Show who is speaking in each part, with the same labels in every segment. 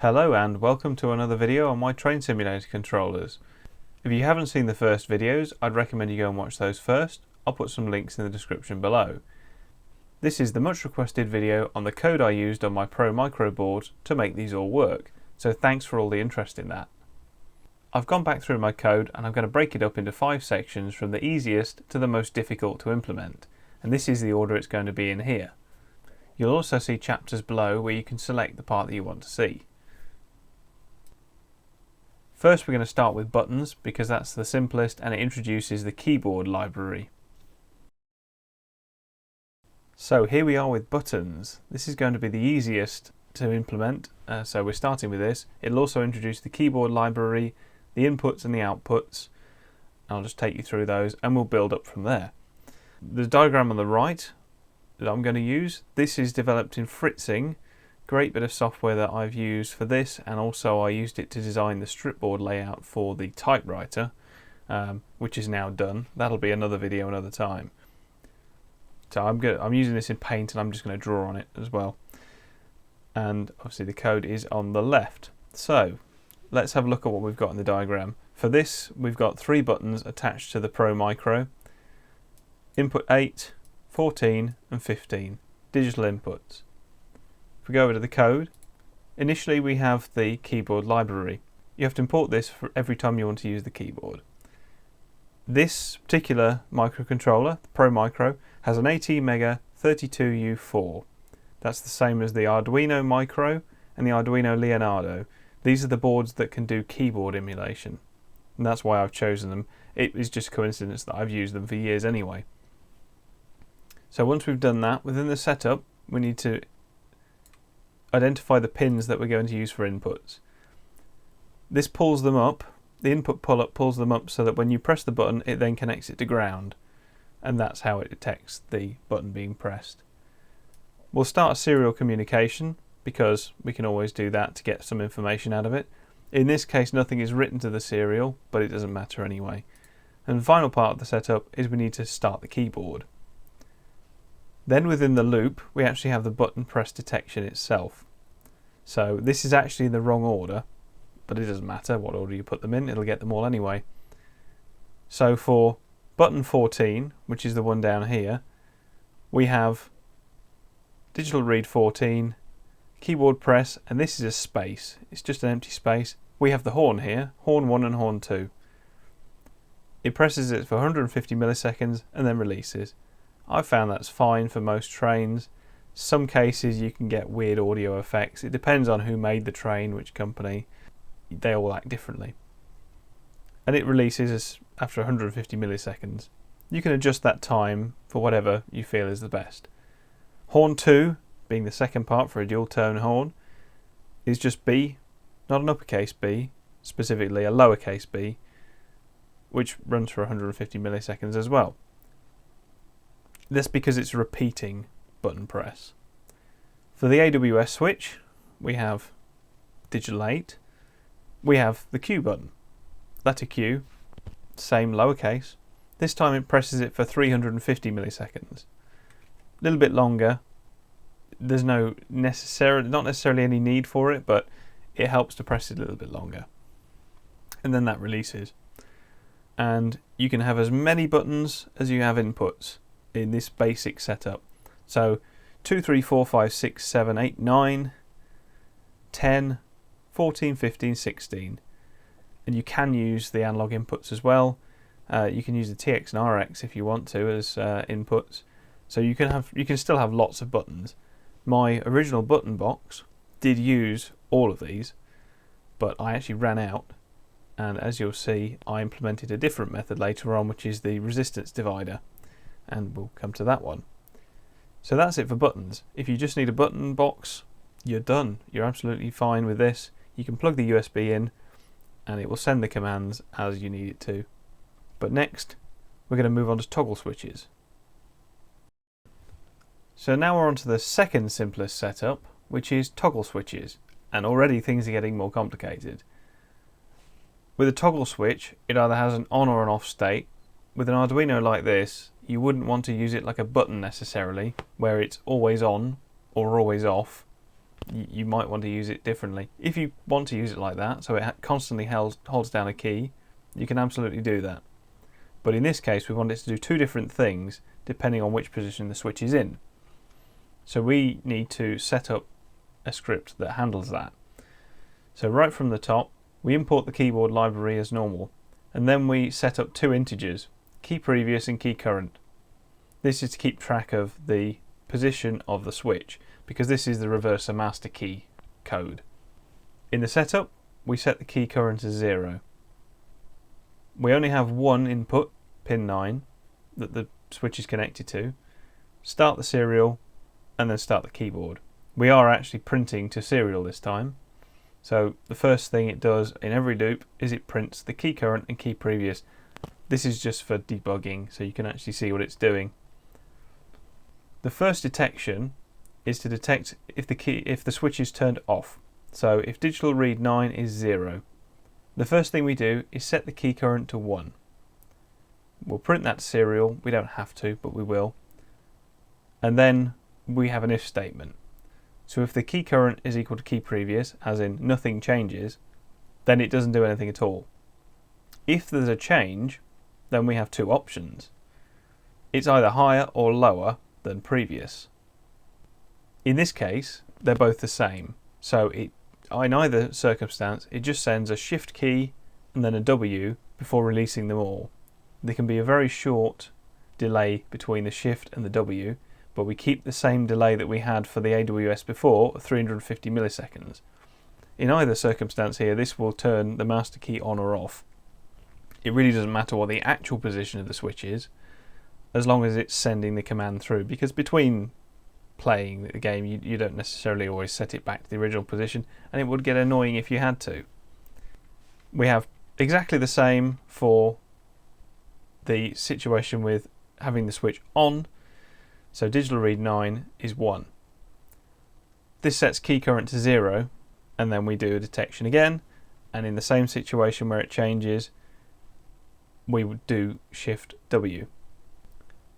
Speaker 1: Hello and welcome to another video on my train simulator controllers. If you haven't seen the first videos, I'd recommend you go and watch those first. I'll put some links in the description below. This is the much requested video on the code I used on my Pro Micro board to make these all work, so thanks for all the interest in that. I've gone back through my code and I'm going to break it up into 5 sections from the easiest to the most difficult to implement, and this is the order it's going to be in here. You'll also see chapters below where you can select the part that you want to see. First we're going to start with buttons because that's the simplest and it introduces the keyboard library. So here we are with buttons. This is going to be the easiest to implement, so we're starting with this. It'll also introduce the keyboard library, the inputs and the outputs. I'll just take you through those and we'll build up from there. The diagram on the right that I'm going to use, this is developed in Fritzing. Great bit of software that I've used for this, and also I used it to design the stripboard layout for the typewriter, which is now done. That'll be another video another time. So I'm using this in Paint and I'm just going to draw on it as well. And obviously the code is on the left. So let's have a look at what we've got in the diagram. For this we've got 3 buttons attached to the Pro Micro. Input 8, 14 and 15, digital inputs. If we go over to the code, initially we have the keyboard library. You have to import this for every time you want to use the keyboard. This particular microcontroller, the Pro Micro, has an ATmega 32U4. That's the same as the Arduino Micro and the Arduino Leonardo. These are the boards that can do keyboard emulation, and that's why I've chosen them. It is just coincidence that I've used them for years anyway. So once we've done that, within the setup we need to identify the pins that we're going to use for inputs. This pulls them up, the input pull-up pulls them up so that when you press the button it then connects it to ground, and that's how it detects the button being pressed. We'll start a serial communication because we can always do that to get some information out of it. In this case nothing is written to the serial, but it doesn't matter anyway. And the final part of the setup is we need to start the keyboard. Then within the loop we actually have the button press detection itself. So this is actually in the wrong order, but it doesn't matter what order you put them in, it'll get them all anyway. So for button 14, which is the one down here, we have digital read 14, keyboard press, and this is a space, it's just an empty space. We have the horn here, horn 1 and horn 2. It presses it for 150 milliseconds and then releases. I've found that's fine for most trains. Some cases you can get weird audio effects. It depends on who made the train, which company. They all act differently. And it releases after 150 milliseconds. You can adjust that time for whatever you feel is the best. Horn 2, being the second part for a dual tone horn, is just B, not an uppercase B, specifically a lowercase b, which runs for 150 milliseconds as well. That's because it's a repeating button press. For the AWS switch, we have digital 8. We have the Q button. Letter Q, same lowercase. This time it presses it for 350 milliseconds. A little bit longer. There's not necessarily any need for it, but it helps to press it a little bit longer. And then that releases. And you can have as many buttons as you have inputs in this basic setup. So 2, 3, 4, 5, 6, 7, 8, 9, 10, 14, 15, 16. And you can use the analog inputs as well. You can use the TX and RX if you want to as inputs. So you can still have lots of buttons. My original button box did use all of these, but I actually ran out. And as you'll see, I implemented a different method later on, which is the Resistive Divider. And we'll come to that one. So that's it for buttons. If you just need a button box, you're done. You're absolutely fine with this. You can plug the USB in and it will send the commands as you need it to. But next, we're going to move on to toggle switches. So now we're on to the second simplest setup, which is toggle switches. And already things are getting more complicated. With a toggle switch, it either has an on or an off state. With an Arduino like this, you wouldn't want to use it like a button necessarily, where it's always on or always off. you might want to use it differently. If you want to use it like that, so it constantly holds down a key, you can absolutely do that. But in this case, we want it to do two different things depending on which position the switch is in. So we need to set up a script that handles that. So right from the top, we import the keyboard library as normal, and then we set up two integers, key previous and key current. This is to keep track of the position of the switch, because this is the reverser master key code. In the setup, we set the key current as 0. We only have one input, pin 9, that the switch is connected to. Start the serial and then start the keyboard. We are actually printing to serial this time. So the first thing it does in every loop is it prints the key current and key previous. This is just for debugging, so you can actually see what it's doing. The first detection is to detect if the switch is turned off. So if digital read 9 is 0, the first thing we do is set the key current to 1. We'll print that to serial. We don't have to, but we will. And then we have an if statement. So if the key current is equal to key previous, as in nothing changes, then it doesn't do anything at all. If there's a change, then we have two options. It's either higher or lower than previous. In this case, they're both the same. So in either circumstance, it just sends a shift key and then a W before releasing them all. There can be a very short delay between the shift and the W, but we keep the same delay that we had for the AWS before, 350 milliseconds. In either circumstance here, this will turn the master key on or off. It really doesn't matter what the actual position of the switch is, as long as it's sending the command through, because between playing the game you don't necessarily always set it back to the original position, and it would get annoying if you had to. We have exactly the same for the situation with having the switch on. So digital read 9 is 1. This sets key current to 0, and then we do a detection again, and in the same situation where it changes, we would do shift W.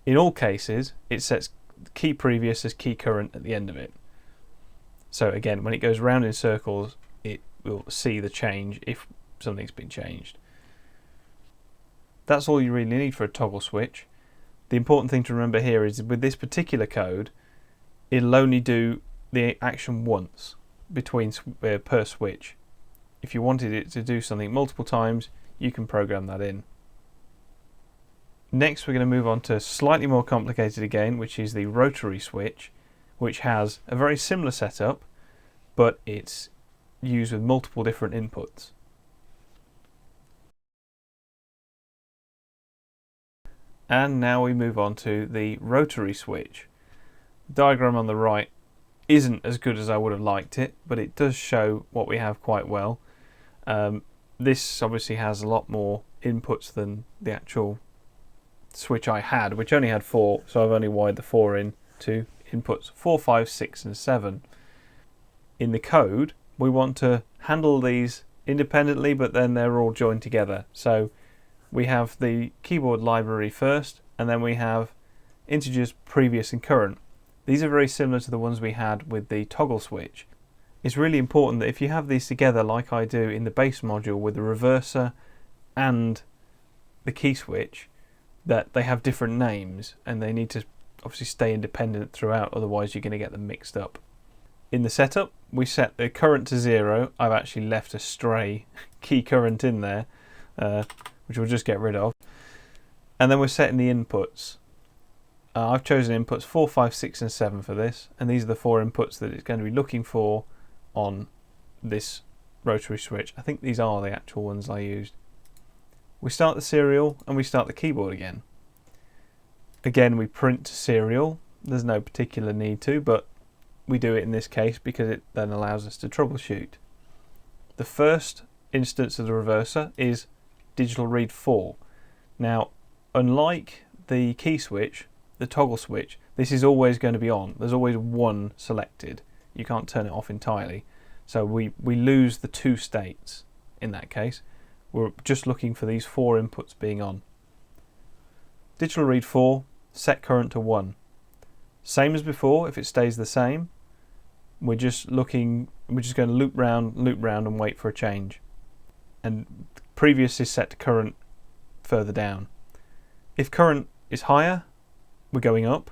Speaker 1: In all cases, it sets key previous as key current at the end of it. So again, when it goes round in circles, it will see the change if something's been changed. That's all you really need for a toggle switch. The important thing to remember here is with this particular code, it'll only do the action once per switch. If you wanted it to do something multiple times, you can program that in. Next, we're going to move on to slightly more complicated again, which is the Rotary Switch, which has a very similar setup, but it's used with multiple different inputs. And now we move on to the Rotary Switch. The diagram on the right isn't as good as I would have liked it, but it does show what we have quite well. This obviously has a lot more inputs than the actual switch I had, which only had 4, so I've only wired the 4 in to inputs 4, 5, 6 and 7. In the code, we want to handle these independently, but then they're all joined together. So we have the keyboard library first, and then we have integers previous and current. These are very similar to the ones we had with the toggle switch. It's really important that if you have these together like I do in the base module with the reverser and the key switch, that they have different names and they need to obviously stay independent throughout, otherwise you're going to get them mixed up. In the setup, we set the current to 0. I've actually left a stray key current in there, which we'll just get rid of. And then we're setting the inputs. I've chosen inputs 4, 5, 6 and 7 for this, and these are the 4 inputs that it's going to be looking for on this rotary switch. I think these are the actual ones I used. We start the serial and we start the keyboard again. Again, we print to serial. There's no particular need to, but we do it in this case because it then allows us to troubleshoot. The first instance of the reverser is digital read 4. Now, unlike the key switch, the toggle switch, this is always going to be on. There's always one selected. You can't turn it off entirely. So we lose the 2 states in that case. We're just looking for these 4 inputs being on. Digital read 4, set current to 1. Same as before, if it stays the same, we're just going to loop round and wait for a change. And previous is set to current further down. If current is higher, we're going up,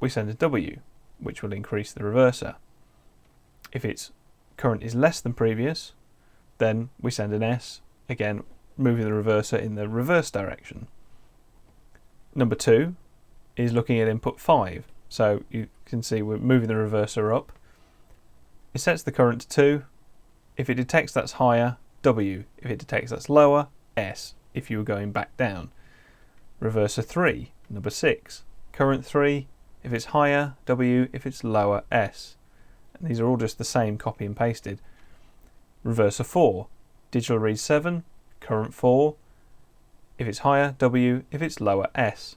Speaker 1: we send a W, which will increase the reverser. If its current is less than previous, then we send an S, again moving the reverser in the reverse direction. Number 2 is looking at input 5. So you can see we're moving the reverser up. It sets the current to 2. If it detects that's higher, W. If it detects that's lower, S, if you were going back down. Reverser 3, number 6. Current 3, if it's higher, W. If it's lower, S. And these are all just the same, copy and pasted. Reverser 4, digital read 7, current 4. If it's higher, W. If it's lower, S.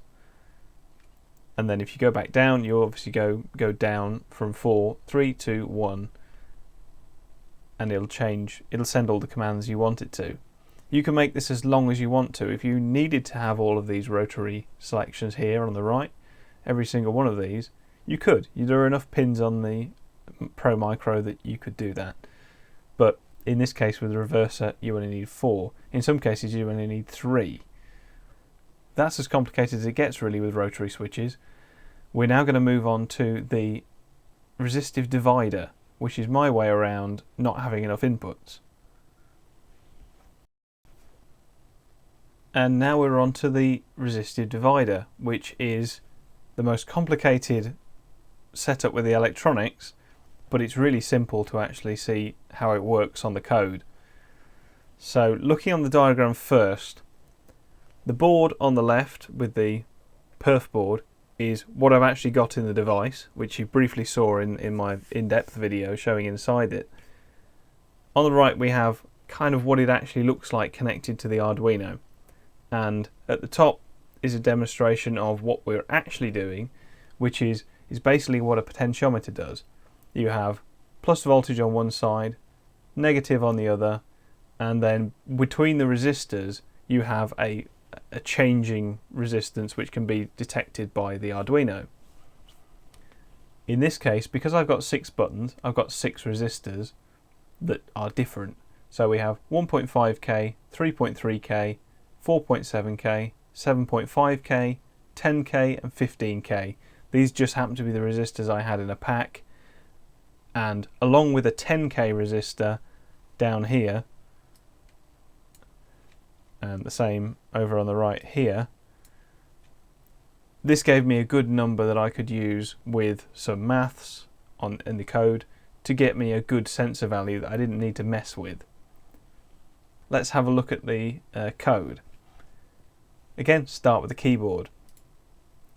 Speaker 1: And then if you go back down, you obviously go down from 4, 3, 2, 1, and it'll send all the commands you want it to. You can make this as long as you want to. If you needed to have all of these rotary selections here on the right, every single one of these, you could. There are enough pins on the Pro Micro that you could do that. But in this case with the reverser, you only need 4. In some cases you only need 3. That's as complicated as it gets really with rotary switches. We're now going to move on to the resistive divider, which is my way around not having enough inputs. And now we're on to the resistive divider, which is the most complicated setup with the electronics, but it's really simple to actually see how it works on the code. So looking on the diagram first, the board on the left with the perf board is what I've actually got in the device, which you briefly saw in my in-depth video showing inside it. On the right we have kind of what it actually looks like connected to the Arduino, and at the top is a demonstration of what we're actually doing, which is basically what a potentiometer does. You have plus voltage on one side, negative on the other, and then between the resistors you have a changing resistance which can be detected by the Arduino. In this case, because I've got 6 buttons, I've got 6 resistors that are different. So we have 1.5K, 3.3K, 4.7K, 7.5K, 10K and 15K. These just happen to be the resistors I had in a pack, and along with a 10K resistor down here, and the same over on the right here, this gave me a good number that I could use with some maths in the code to get me a good sensor value that I didn't need to mess with. Let's have a look at the code. Again, start with the keyboard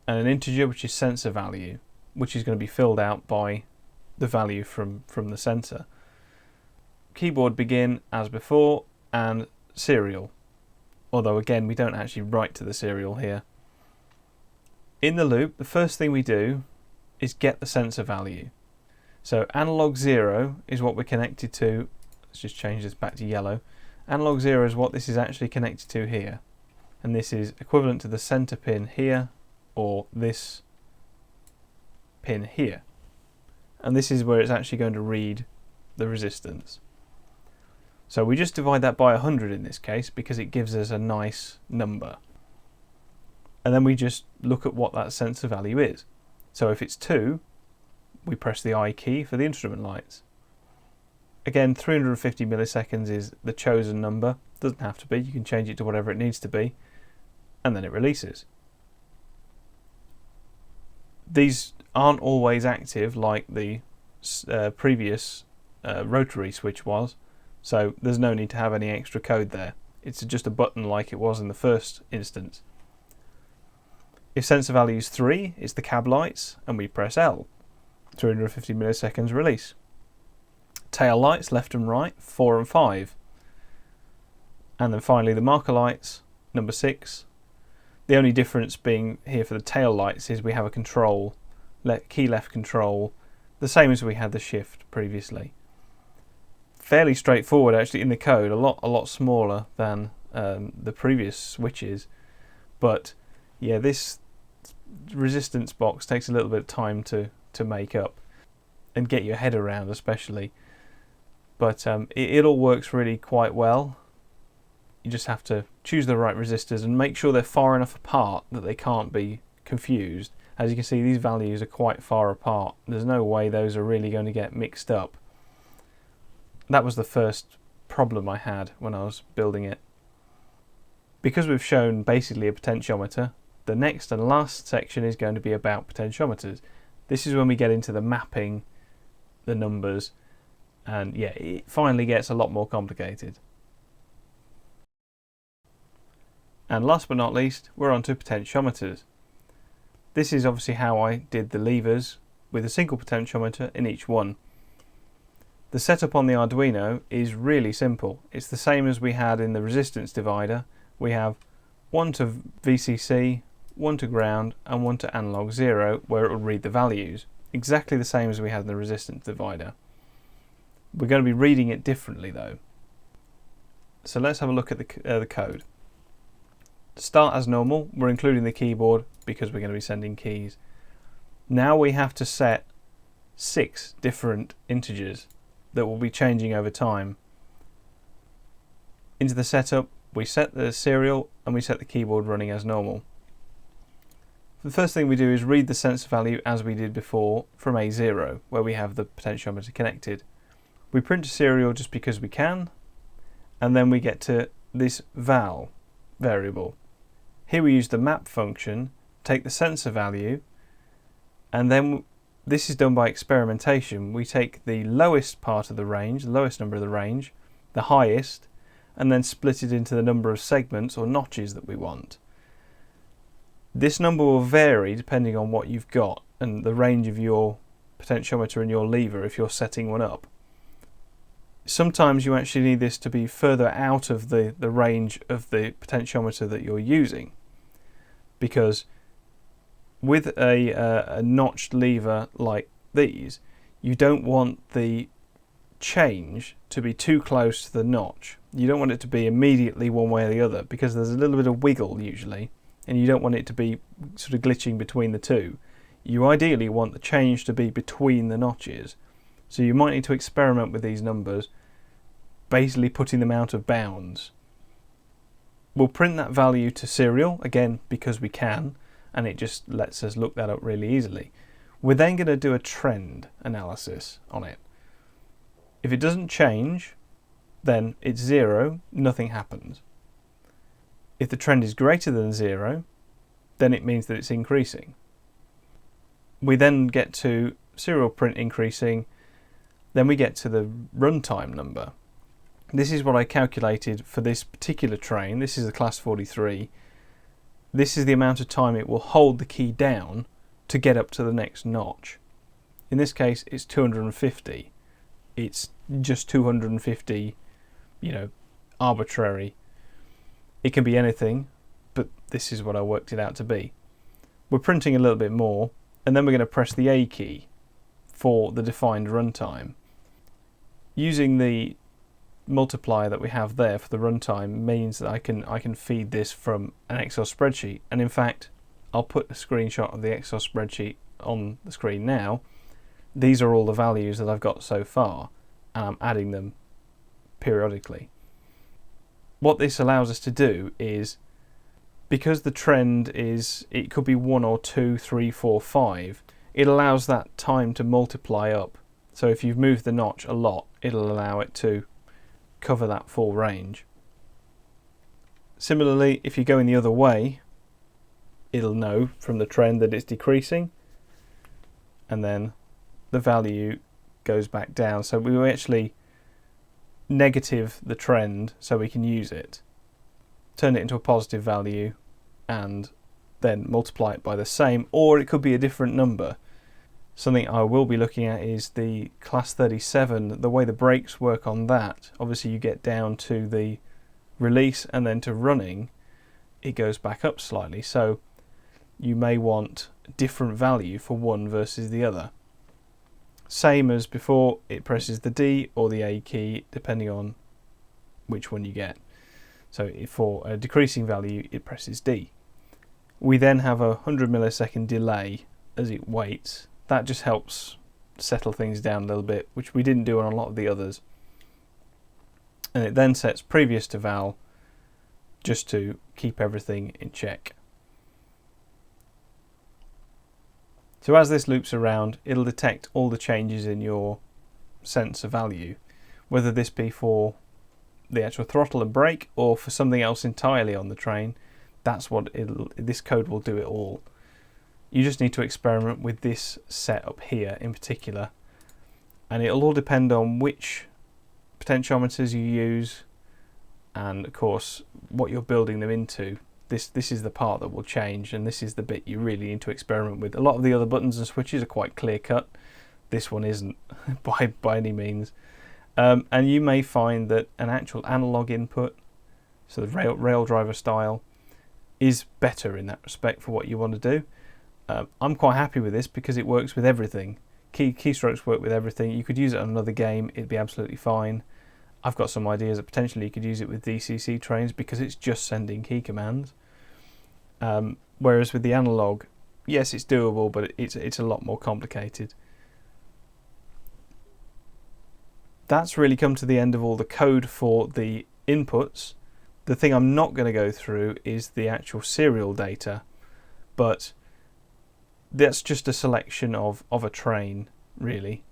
Speaker 1: and an integer which is sensor value, which is going to be filled out by the value from the sensor. Keyboard begin as before, and serial, although again we don't actually write to the serial here. In the loop, the first thing we do is get the sensor value. So analog 0 is what we're connected to. Let's just change this back to yellow. Analog 0 is what this is actually connected to here, and this is equivalent to the center pin here or this pin here, and this is where it's actually going to read the resistance. So we just divide that by 100 in this case because it gives us a nice number, and then we just look at what that sensor value is. So if it's 2, we press the I key for the instrument lights. Again, 350 milliseconds is the chosen number. Doesn't have to be, you can change it to whatever it needs to be, and then it releases. These aren't always active like the previous rotary switch was, so there's no need to have any extra code there. It's just a button like it was in the first instance. If sensor value is 3, it's the cab lights, and we press L. 350 milliseconds release. Tail lights left and right, 4 and 5. And then finally the marker lights, number 6. The only difference being here for the tail lights is we have a control, key left control, the same as we had the shift previously. Fairly straightforward actually in the code, a lot smaller than the previous switches, but yeah, this resistance box takes a little bit of time to make up. and get your head around especially. But it all works really quite well. You just have to choose the right resistors and make sure they're far enough apart that they can't be confused. As you can see, these values are quite far apart. There's no way those are really going to get mixed up. That was the first problem I had when I was building it. Because we've shown basically a potentiometer, the next and last section is going to be about potentiometers. This is when we get into the mapping, the numbers, and yeah, it finally gets a lot more complicated. And last but not least, we're on to potentiometers. This is obviously how I did the levers with a single potentiometer in each one. The setup on the Arduino is really simple. It's the same as we had in the resistance divider. We have one to VCC, one to ground, and one to analog 0, where it will read the values. Exactly the same as we had in the resistance divider. We're going to be reading it differently though. So let's have a look at the code. Start as normal. We're including the keyboard because we're going to be sending keys. Now we have to set 6 different integers that will be changing over time. Into the setup, we set the serial and we set the keyboard running as normal. The first thing we do is read the sensor value as we did before from A0, where we have the potentiometer connected. We print a serial just because we can, and then we get to this val variable. Here we use the map function, take the sensor value, and then this is done by experimentation. We take the lowest part of the range, the lowest number of the range, the highest, and then split it into the number of segments or notches that we want. This number will vary depending on what you've got and the range of your potentiometer and your lever if you're setting one up. Sometimes you actually need this to be further out of the range of the potentiometer that you're using, because with a notched lever like these, you don't want the change to be too close to the notch. You don't want it to be immediately one way or the other, because there's a little bit of wiggle usually, and you don't want it to be sort of glitching between the two. You ideally want the change to be between the notches. So you might need to experiment with these numbers, basically putting them out of bounds. We'll print that value to serial, again because we can, and it just lets us look that up really easily. We're then going to do a trend analysis on it. If it doesn't change, then it's 0, nothing happens. If the trend is greater than 0, then it means that it's increasing. We then get to serial print increasing, then we get to the runtime number. This is what I calculated for this particular train. This is the class 43. This is the amount of time it will hold the key down to get up to the next notch. In this case, it's 250. It's just 250, arbitrary. It can be anything, but this is what I worked it out to be. We're printing a little bit more, and then we're going to press the A key for the defined runtime. Using the multiplier that we have there for the runtime means that I can feed this from an Excel spreadsheet, and in fact I'll put a screenshot of the Excel spreadsheet on the screen now. These are all the values that I've got so far, and I'm adding them periodically. What this allows us to do is, because the trend is, it could be 1 or 2, 3, 4, 5, it allows that time to multiply up. So if you've moved the notch a lot, it'll allow it to cover that full range. Similarly, if you're going the other way, it'll know from the trend that it's decreasing, and then the value goes back down. So we will actually negative the trend so we can use it, turn it into a positive value, and then multiply it by the same, or it could be a different number. Something I will be looking at is the class 37, the way the brakes work on that. Obviously you get down to the release and then to running, it goes back up slightly, so you may want a different value for one versus the other. Same as before, it presses the D or the A key depending on which one you get. So for a decreasing value it presses D. We then have a 100 millisecond delay as it waits. That just helps settle things down a little bit, which we didn't do on a lot of the others. And it then sets previous to val just to keep everything in check. So as this loops around, it'll detect all the changes in your sensor value, whether this be for the actual throttle and brake or for something else entirely on the train. That's what this code will do it all. You just need to experiment with this setup here in particular, and it'll all depend on which potentiometers you use and of course what you're building them into. This is the part that will change, and this is the bit you really need to experiment with. A lot of the other buttons and switches are quite clear cut. This one isn't by any means. And you may find that an actual analog input, so the rail driver style, is better in that respect for what you want to do. I'm quite happy with this because it works with everything. Keystrokes work with everything. You could use it on another game, it'd be absolutely fine. I've got some ideas that potentially you could use it with DCC trains because it's just sending key commands. Whereas with the analog, yes, it's doable, but it's a lot more complicated. That's really come to the end of all the code for the inputs. The thing I'm not going to go through is the actual serial data, but that's just a selection of a train, really,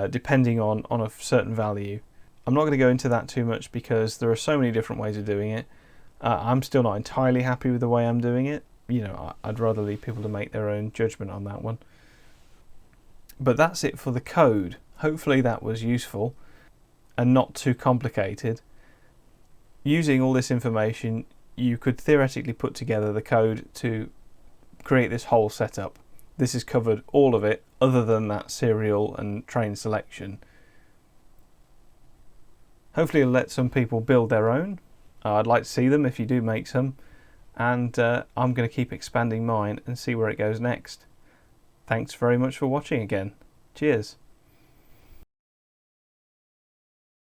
Speaker 1: depending on a certain value. I'm not going to go into that too much because there are so many different ways of doing it. I'm still not entirely happy with the way I'm doing it. You know, I'd rather leave people to make their own judgment on that one. But that's it for the code. Hopefully that was useful and not too complicated. Using all this information, you could theoretically put together the code to create this whole setup. This has covered all of it other than that serial and train selection. Hopefully it'll let some people build their own. I'd like to see them if you do make some, and I'm going to keep expanding mine and see where it goes next. Thanks very much for watching again. Cheers.